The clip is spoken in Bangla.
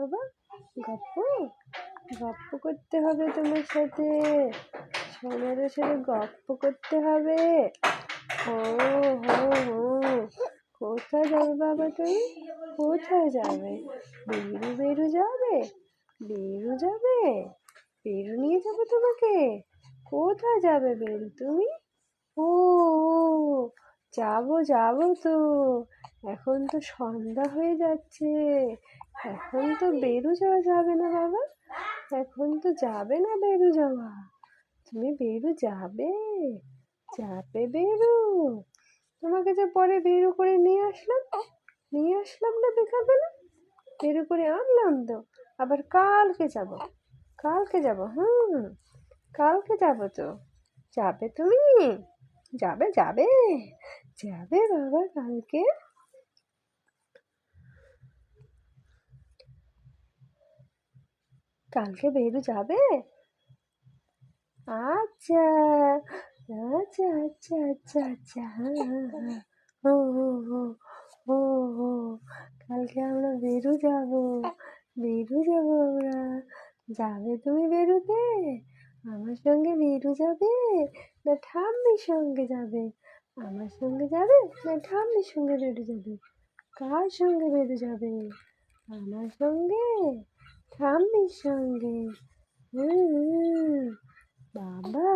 বাবা? গপ্প গপ্প করতে হবে তোমার সাথে, সোনাদের সাথে গপ্প করতে হবে। ও হো হো, কোথায় যাবে বাবা তুমি? কোথায় যাবে? বেরু বেরু যাবে? বেরু যাবে? বেরু নিয়ে যাবে তোমাকে? কোথায় যাবে বেরু তুমি? ও যাবো যাবো তো, এখন তো সন্ধ্যা হয়ে যাচ্ছে, এখন তো বেরু যাওয়া যাবে না বাবা, এখন তো যাবে না বেরু যাওয়া। তুমি বেরু যাবে? যাবে বেরু? তোমাকে যে পরে বেরু করে নিয়ে আসলাম না বিকালবেলা, বেরু করে আনলাম তো, আবার কালকে যাব, কালকে যাব, কালকে যাব তো। যাবে তুমি? যাবে যাবে যাবে বাবা কালকে? কালকে বেরু যাবে? আচ্ছা আচ্ছা আচ্ছা আচ্ছা আচ্ছা, হ্যাঁ ও ও ও ও ও, কালকে আমরা বেরু যাব, বেরু যাব আমরা। যাবে তুমি বেরুতে? আমার সঙ্গে বেরু যাবে না ঠাম্মির সঙ্গে যাবে? আমার সঙ্গে যাবে না ঠাম্মির সঙ্গে বেরু যাবে? কার সঙ্গে বেরু যাবে? আমার সঙ্গে? ঠাম্মির সঙ্গে? হুম বাবা